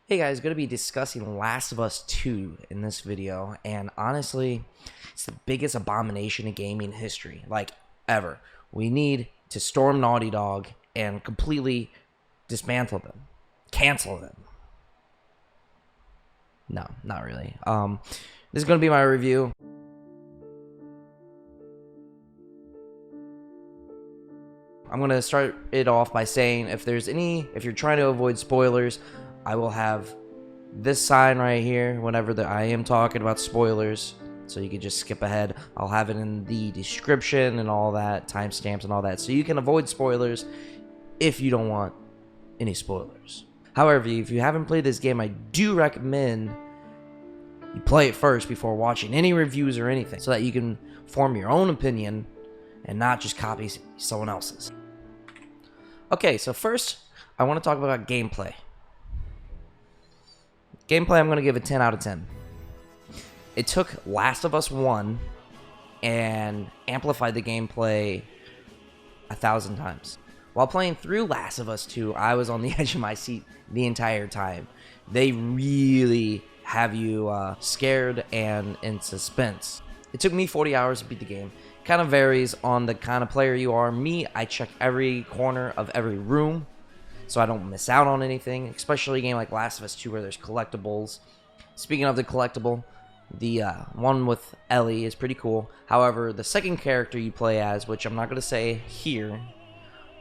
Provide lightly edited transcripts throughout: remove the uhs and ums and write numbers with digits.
Hey guys, going to be discussing Last of Us 2 in this video, and honestly, it's the biggest abomination in gaming history, like, ever. We need to storm Naughty Dog and completely dismantle them. Cancel them. No, not really. This is going to be my review. I'm going to start it off by saying if you're trying to avoid spoilers, I will have this sign right here whenever I am talking about spoilers, so you can just skip ahead. I'll have it in the description and all that, timestamps and all that, so you can avoid spoilers if you don't want any spoilers. However, if you haven't played this game, I do recommend you play it first before watching any reviews or anything, so that you can form your own opinion and not just copy someone else's. Okay, so first, I want to talk about gameplay. Gameplay, I'm going to give a 10 out of 10. It took Last of Us 1 and amplified the gameplay 1,000 times. While playing through Last of Us 2, I was on the edge of my seat the entire time. They really have you scared and in suspense. It took me 40 hours to beat the game. Kind of varies on the kind of player you are. Me, I check every corner of every room, so I don't miss out on anything, especially a game like Last of Us 2 where there's collectibles. Speaking of the collectible, the one with Ellie is pretty cool. However, the second character you play as, which I'm not going to say here,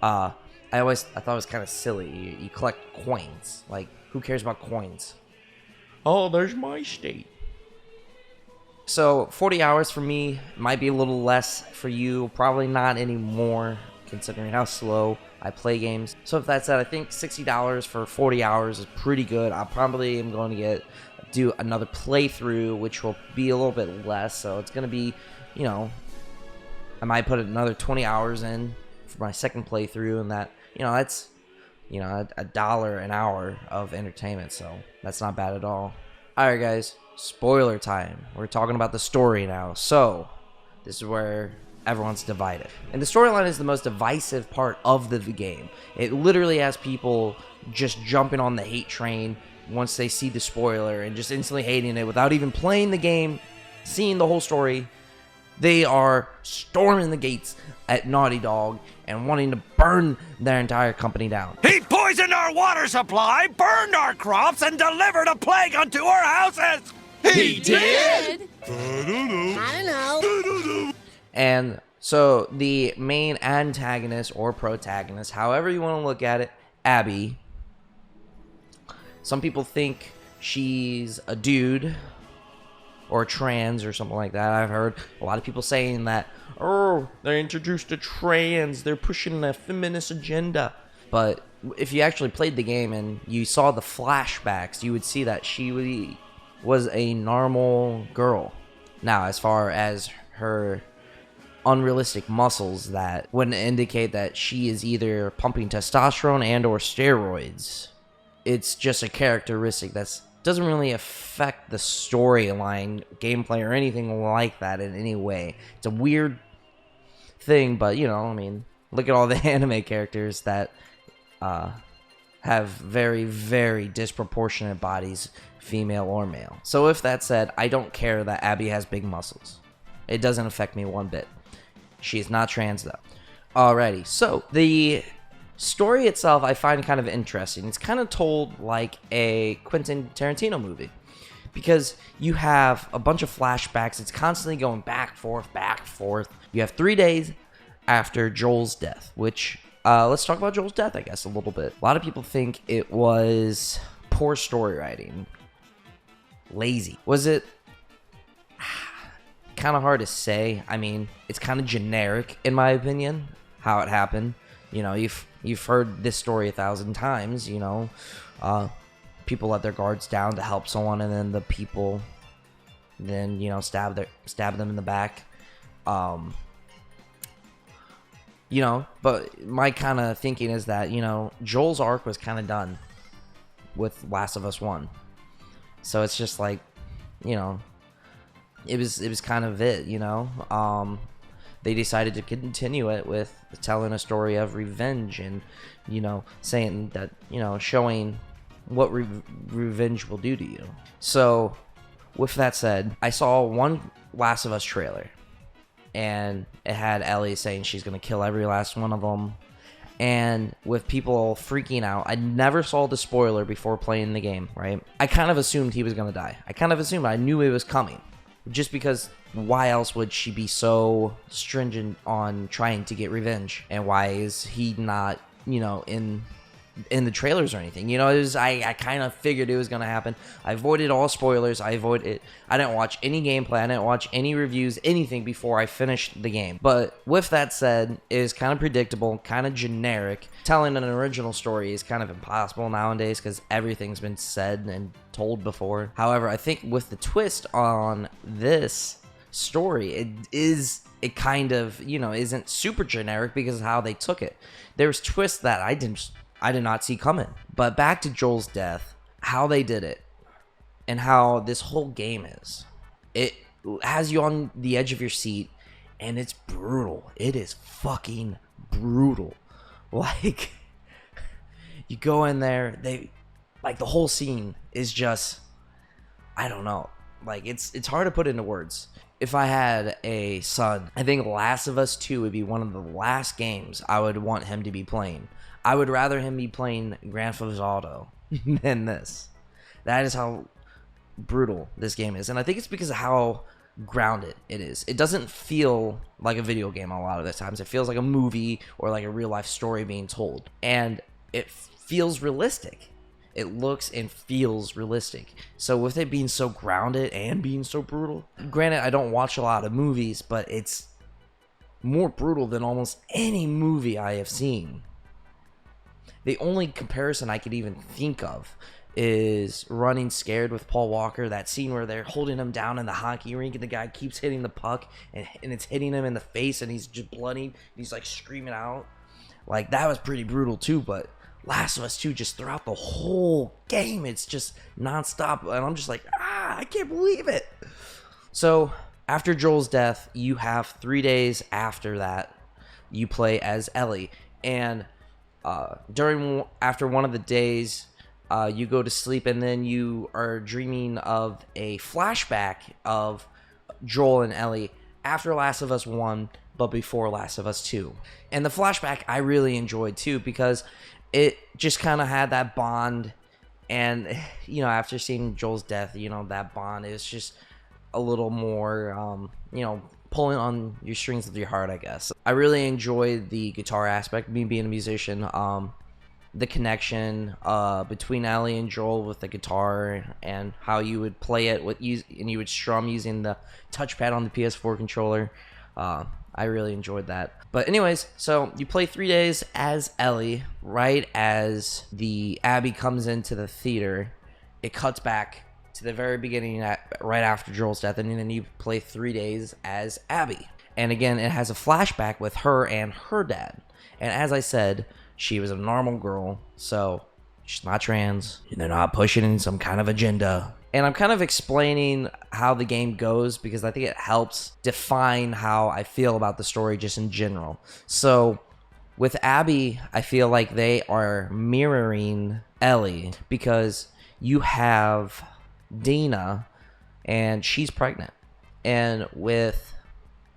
I thought it was kind of silly. You collect coins. Like, who cares about coins? Oh, there's my state. So, 40 hours for me might be a little less for you. Probably not anymore, considering how slow I play games. So with that said, I think $60 for 40 hours is pretty good. I probably am going to do another playthrough, which will be a little bit less. So it's going to be, I might put another 20 hours in for my second playthrough, and that, that's, $1 an hour of entertainment. So that's not bad at all. All right, guys, spoiler time. We're talking about the story now. So this is where everyone's divided. And the storyline is the most divisive part of the game. It literally has people just jumping on the hate train once they see the spoiler and just instantly hating it without even playing the game, seeing the whole story. They are storming the gates at Naughty Dog and wanting to burn their entire company down. He poisoned our water supply, burned our crops, and delivered a plague unto our houses! He did? I don't know. And so the main antagonist or protagonist, however you want to look at it, Abby, some people think she's a dude or trans or something like that. I've heard a lot of people saying that, oh, they introduced a trans, they're pushing a feminist agenda. But if you actually played the game and you saw the flashbacks, you would see that she was a normal girl. Now, as far as her unrealistic muscles, that wouldn't indicate that she is either pumping testosterone and or steroids. It's just a characteristic that doesn't really affect the storyline, gameplay, or anything like that in any way. It's a weird thing, but look at all the anime characters that have very, very disproportionate bodies, female or male. So with that said, I don't care that Abby has big muscles. It doesn't affect me one bit. She is not trans, though. Alrighty, so the story itself I find kind of interesting. It's kind of told like a Quentin Tarantino movie, because you have a bunch of flashbacks. It's constantly going back, forth. You have 3 days after Joel's death, which, let's talk about Joel's death, I guess, a little bit. A lot of people think it was poor story writing. Lazy. Was it? Kind of hard to say. I mean, it's kind of generic in my opinion how it happened. You've heard this story 1,000 times. People let their guards down to help someone, and then the people stab them in the back. But my kind of thinking is that Joel's arc was kind of done with Last of Us 1, so it's just like it was kind of it. They decided to continue it with telling a story of revenge and, saying that, showing what revenge will do to you. So, with that said, I saw one Last of Us trailer, and it had Ellie saying she's going to kill every last one of them. And with people freaking out, I never saw the spoiler before playing the game, right? I kind of assumed he was going to die. I knew it was coming. Just because why else would she be so stringent on trying to get revenge? And why is he not, in the trailers or anything? I kind of figured it was going to happen. I avoided all spoilers. I didn't watch any gameplay. I didn't watch any reviews, anything before I finished the game. But with that said, it is kind of predictable, kind of generic. Telling an original story is kind of impossible nowadays because everything's been said and told before. However, I think with the twist on this story, it kind of, isn't super generic because of how they took it. There's twists that I did not see coming. But back to Joel's death, how they did it, and how this whole game is. It has you on the edge of your seat, and it's brutal. It is fucking brutal. Like, you go in there, the whole scene is just, I don't know. Like, it's hard to put into words. If I had a son, I think Last of Us 2 would be one of the last games I would want him to be playing. I would rather him be playing Grand Theft Auto than this. That is how brutal this game is. And I think it's because of how grounded it is. It doesn't feel like a video game a lot of the times. It feels like a movie or like a real life story being told. And it feels realistic. It looks and feels realistic. So with it being so grounded and being so brutal, granted, I don't watch a lot of movies, but it's more brutal than almost any movie I have seen. The only comparison I could even think of is Running Scared with Paul Walker. That scene where they're holding him down in the hockey rink and the guy keeps hitting the puck and it's hitting him in the face and he's just bloody. And he's like screaming out. Like, that was pretty brutal too, but Last of Us 2, just throughout the whole game, it's just nonstop. And I'm just like, I can't believe it. So after Joel's death, you have 3 days after that, you play as Ellie. And after one of the days, you go to sleep and then you are dreaming of a flashback of Joel and Ellie after Last of Us 1, but before Last of Us 2. And the flashback I really enjoyed too, because it just kind of had that bond. And, after seeing Joel's death, that bond is just a little more, pulling on your strings of your heart, I guess. I really enjoyed the guitar aspect, me being a musician, the connection between Ellie and Joel with the guitar and how you would play it and you would strum using the touchpad on the PS4 controller. I really enjoyed that. But anyways, so you play 3 days as Ellie. Right as the Abby comes into the theater, it cuts back to the very beginning, right after Joel's death, and then you play 3 days as Abby. And again, it has a flashback with her and her dad. And as I said, she was a normal girl, so she's not trans, and they're not pushing in some kind of agenda. And I'm kind of explaining how the game goes because I think it helps define how I feel about the story just in general. So with Abby, I feel like they are mirroring Ellie because you have Dina and she's pregnant. And with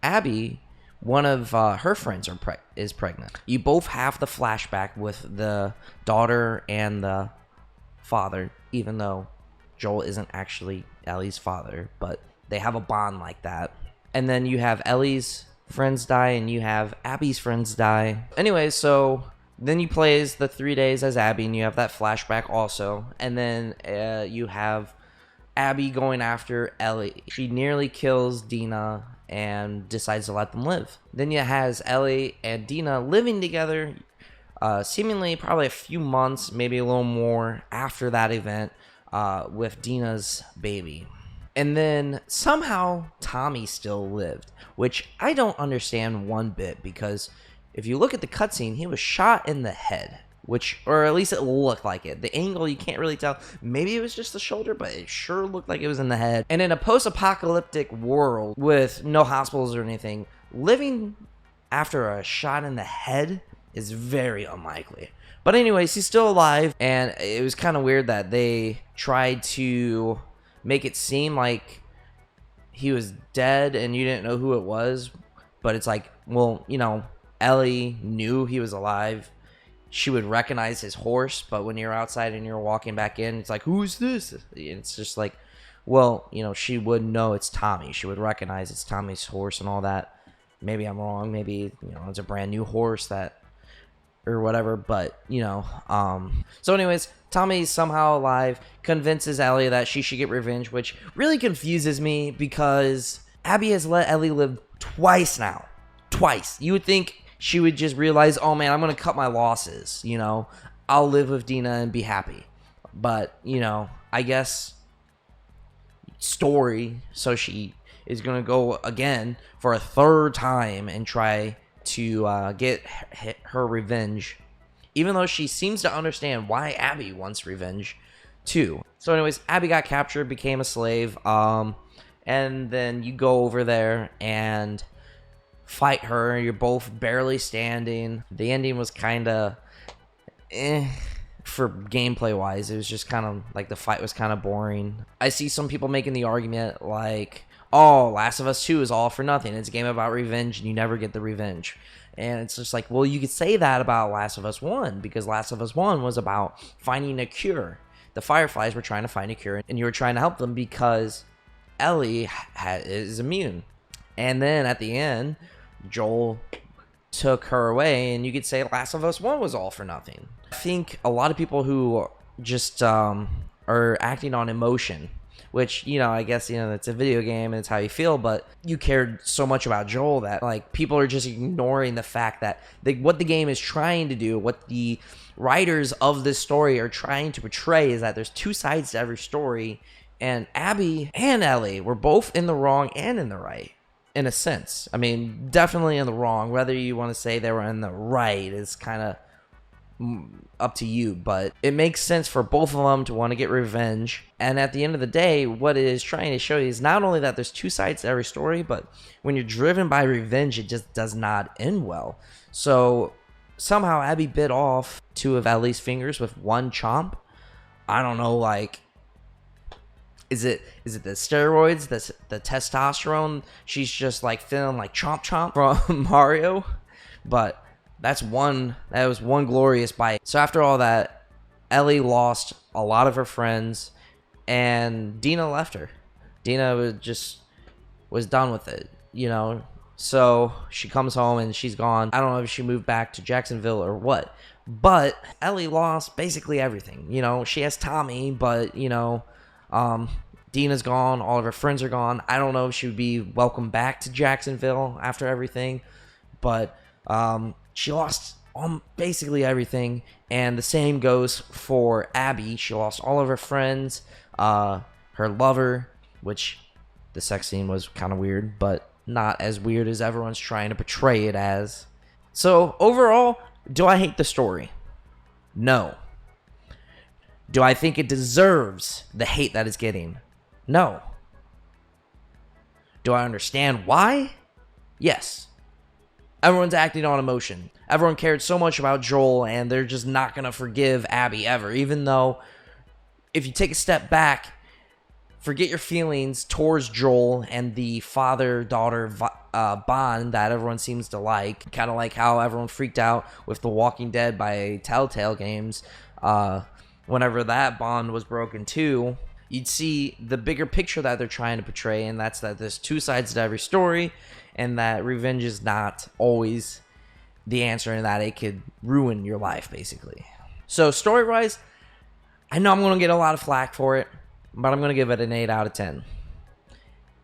Abby, one of her friends is pregnant. You both have the flashback with the daughter and the father, even though Joel isn't actually Ellie's father, but they have a bond like that. And then you have Ellie's friends die and you have Abby's friends die. Anyway, so then you play as the 3 days as Abby and you have that flashback also. And then you have Abby going after Ellie. She nearly kills Dina and decides to let them live. Then you has Ellie and Dina living together, seemingly probably a few months, maybe a little more after that event, with Dina's baby. And then somehow Tommy still lived, which I don't understand one bit, because if you look at the cutscene, he was shot in the head, or at least it looked like it. The angle, you can't really tell. Maybe it was just the shoulder, but it sure looked like it was in the head. And in a post-apocalyptic world with no hospitals or anything, living after a shot in the head is very unlikely. But anyways, he's still alive, and it was kind of weird that they tried to make it seem like he was dead and you didn't know who it was. But it's like, well, you know, Ellie knew he was alive. She would recognize his horse, but when you're outside and you're walking back in, it's like, who's this? It's just like, well, you know, she would know it's Tommy. She would recognize it's Tommy's horse and all that. Maybe I'm wrong. Maybe, you know, it's a brand new horse that, or whatever. But, you know, so anyways, Tommy's somehow alive, convinces Ellie that she should get revenge, which really confuses me because Abby has let Ellie live twice now. Twice. You would think she would just realize, oh man, I'm going to cut my losses. You know, I'll live with Dina and be happy. But, you know, I guess story, so she is going to go again for a third time and try to get her revenge, even though she seems to understand why Abby wants revenge too. So anyways, Abby got captured, became a slave, and then you go over there and fight her. You're both barely standing. The ending was kind of for gameplay wise. It was just kind of like the fight was kind of boring. I see some people making the argument like, oh, Last of Us 2 is all for nothing. It's a game about revenge and you never get the revenge. And it's just like, well, you could say that about Last of Us 1 because Last of Us 1 was about finding a cure. The Fireflies were trying to find a cure and you were trying to help them because Ellie is immune. And then at the end, Joel took her away, and you could say Last of Us 1 was all for nothing. I think a lot of people who just are acting on emotion, which, you know, I guess, you know, it's a video game and it's how you feel, but you cared so much about Joel that, like, people are just ignoring the fact that what the game is trying to do, what the writers of this story are trying to portray is that there's two sides to every story, and Abby and Ellie were both in the wrong and in the right. In a sense. I mean, definitely in the wrong. Whether you want to say they were in the right is kind of up to you. But it makes sense for both of them to want to get revenge. And at the end of the day, what it is trying to show you is not only that there's two sides to every story, but when you're driven by revenge, it just does not end well. So somehow Abby bit off two of Ellie's fingers with one chomp. I don't know, like, Is it the steroids, the testosterone? She's just like feeling like chomp chomp from Mario. But that was one glorious bite. So after all that, Ellie lost a lot of her friends and Dina left her. Dina was done with it, you know. So she comes home and she's gone. I don't know if she moved back to Jacksonville or what. But Ellie lost basically everything. You know, she has Tommy, but, you know, Dina's gone. All of her friends are gone. I don't know if she would be welcome back to Jacksonville after everything, but she lost basically everything. And the same goes for Abby. She lost all of her friends, her lover, which the sex scene was kind of weird, but not as weird as everyone's trying to portray it as. So overall, do I hate the story? No. Do I think it deserves the hate that it's getting? No. Do I understand why? Yes. Everyone's acting on emotion. Everyone cared so much about Joel, and they're just not going to forgive Abby ever, even though if you take a step back, forget your feelings towards Joel and the father-daughter bond that everyone seems to like. Kind of like how everyone freaked out with The Walking Dead by Telltale Games. Whenever that bond was broken too, you'd see the bigger picture that they're trying to portray, and that's that there's two sides to every story, and that revenge is not always the answer, and that it could ruin your life, basically. So story-wise, I know I'm going to get a lot of flack for it, but I'm going to give it an 8 out of 10.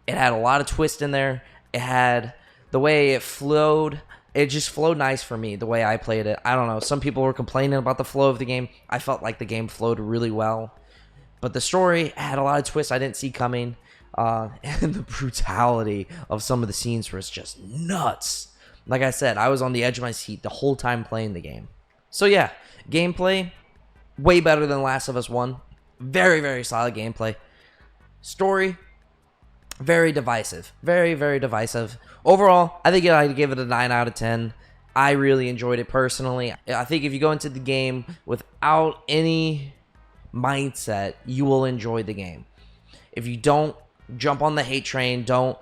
It had a lot of twist in there. It had the way it flowed. It just flowed nice for me, the way I played it. I don't know. Some people were complaining about the flow of the game. I felt like the game flowed really well. But the story had a lot of twists I didn't see coming. And the brutality of some of the scenes was just nuts. Like I said, I was on the edge of my seat the whole time playing the game. So yeah, gameplay, way better than Last of Us 1. Very, very solid gameplay. Story, very divisive. Very, very divisive. Overall, I think I'd give it a 9 out of 10. I really enjoyed it personally. I think if you go into the game without any mindset, you will enjoy the game. If you don't jump on the hate train, don't,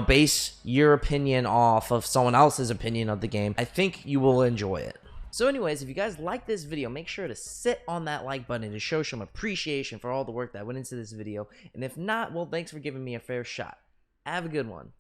base your opinion off of someone else's opinion of the game, I think you will enjoy it. So anyways, if you guys like this video, make sure to sit on that like button to show some appreciation for all the work that went into this video. And if not, well, thanks for giving me a fair shot. Have a good one.